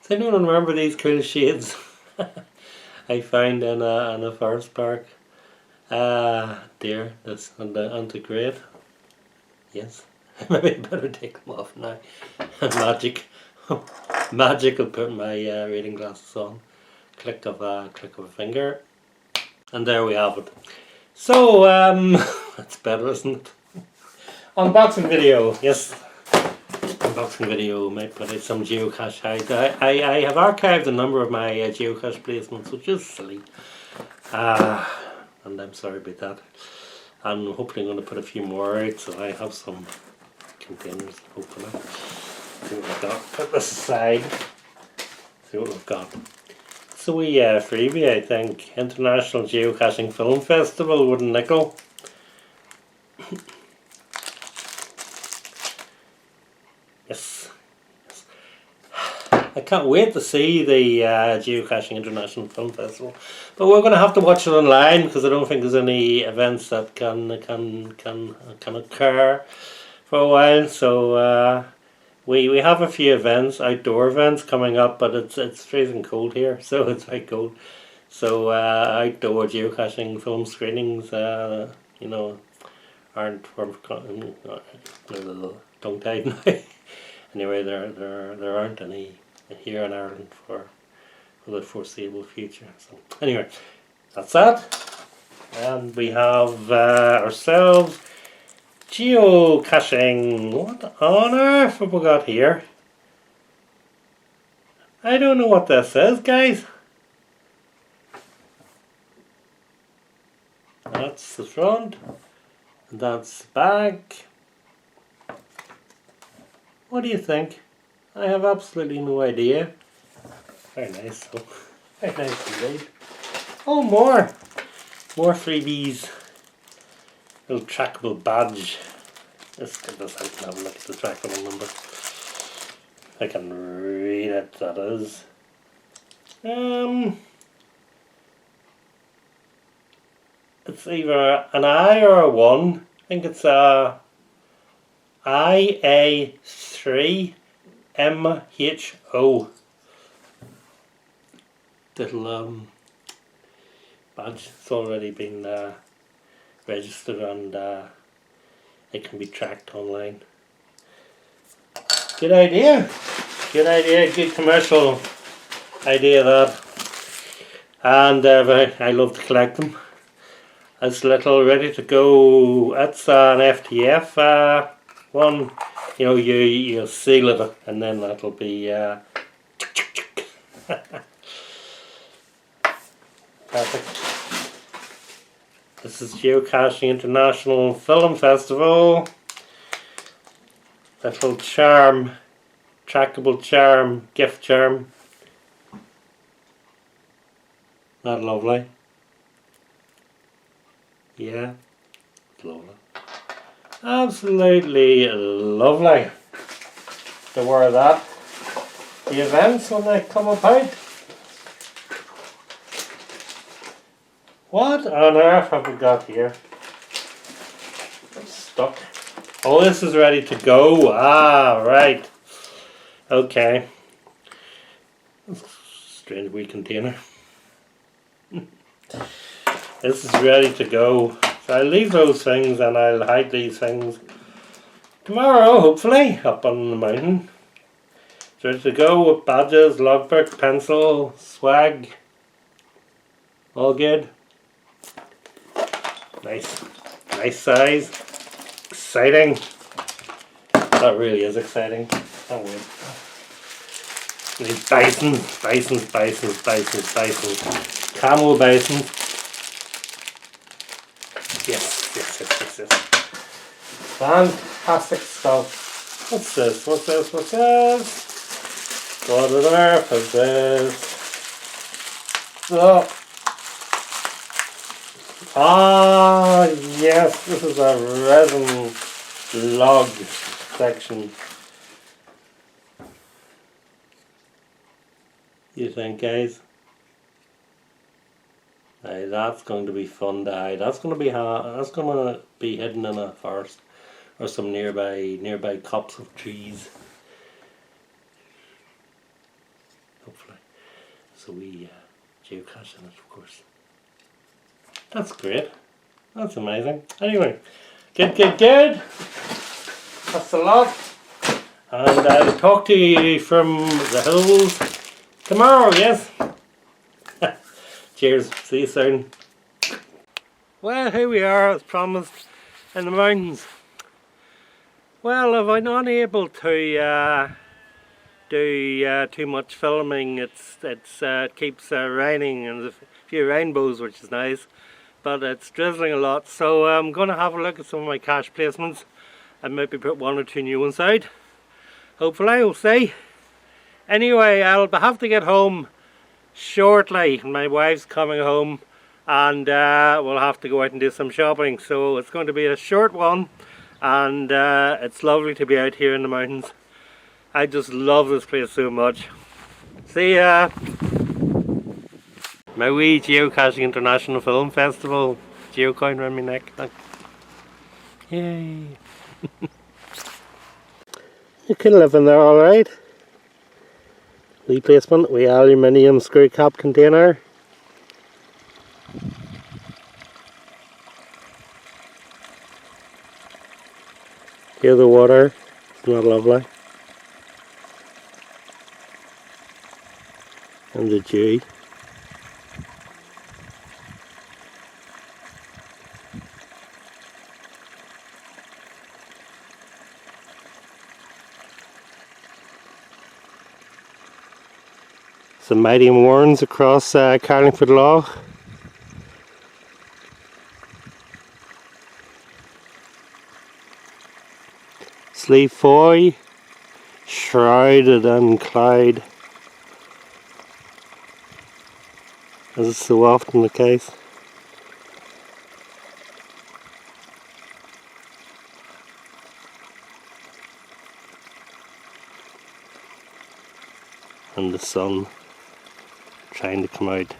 Does anyone remember these cool shades I found in a forest park? Dear, this on the grade. Yes. Maybe I better take them off now. Magic. Magic will put my reading glasses on. Click of a finger. And there we have it. So, that's better, isn't it? Unboxing video, yes. Unboxing video might put out some geocache hide. I have archived a number of my geocache placements, which is silly. And I'm sorry about that. I'm hopefully going to put a few more out, so I have some containers, hopefully. See what we've got. Put this aside. See what we've got. It's a wee freebie, I think. International Geocaching Film Festival, Wooden Nickel. Yes. I can't wait to see the Geocaching International Film Festival, but we're going to have to watch it online because I don't think there's any events that can occur for a while. So we have a few events, outdoor events coming up, but it's freezing cold here, so it's very cold. So outdoor geocaching film screenings, you know, aren't tongue tied now. Anyway, there aren't any here in Ireland for the foreseeable future. So anyway, that's that. And we have ourselves geocaching. What on earth have we got here? I don't know what this is, guys. That's the front. And that's the back. What do you think? I have absolutely no idea. Very nice though. Very nice indeed. Oh, more freebies. Little trackable badge. Let's get this out and have a look at the trackable number. I can read it, that is. It's either an I or a 1. I think it's a IA3MHO. Little badge. It's already been registered and it can be tracked online. Good idea. Good idea. Good commercial idea that. And I love to collect them. It's little ready to go. That's an FTF one. You know, you seal it and then that'll be perfect. This is Geocaching International Film Festival. Little charm, trackable charm, gift charm. Not lovely? Yeah, it's lovely. Absolutely lovely to wear that. The events when they come about. What on earth have we got here? It's stuck. Oh, this is ready to go. Ah, right. Okay. Strange wee container. This is ready to go. So I'll leave those things and I'll hide these things tomorrow, hopefully, up on the mountain. It's ready to go with badges, logbook, pencil, swag. All good. Nice. Nice size. Exciting. That really is exciting. Can't wait. These bisons. Camel bisons. Yes. Fantastic stuff. What's this? What on earth is this? Oh. Ah, yes, this is a resin log section. You think, guys? Aye, that's going to be fun to hide. That's going to be hidden in a forest or some nearby copse of trees. So we geocache in it, of course. That's great. That's amazing. Anyway, good. That's a lot. And I'll talk to you from the hills tomorrow, yes? Cheers. See you soon. Well, here we are, as promised, in the mountains. Well, I've been unable to do too much filming. It keeps raining and there's a few rainbows, which is nice, but it's drizzling a lot. So I'm going to have a look at some of my cache placements and maybe put 1 or 2 new ones out. Hopefully, we'll see. Anyway, I'll have to get home shortly. My wife's coming home and we'll have to go out and do some shopping. So it's going to be a short one, and it's lovely to be out here in the mountains. I just love this place so much. See ya! My wee Geocaching International Film Festival geocoin around my neck. Look. Yay! You can live in there alright. Wee placement, wee aluminium screw cap container. Hear the water, isn't that lovely? And the dew. Some mighty warrens across Carlingford Lough. Slieve Foy, shrouded in cloud, as is so often the case. And the sun trying to come out.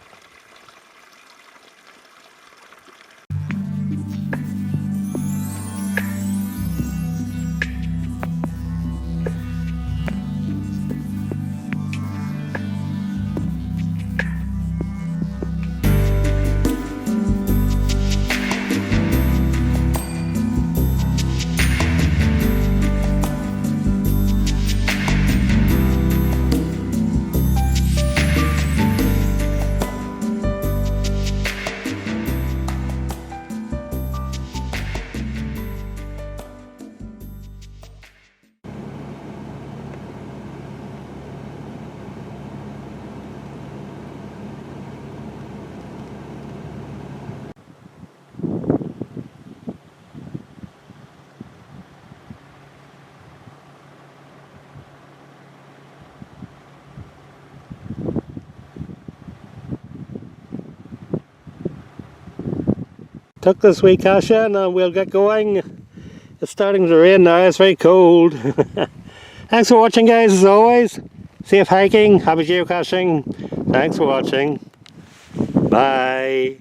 Took this wee cache in and we'll get going. It's starting to rain now, it's very cold. Thanks for watching, guys, as always. Safe hiking, happy geocaching. Thanks for watching. Bye.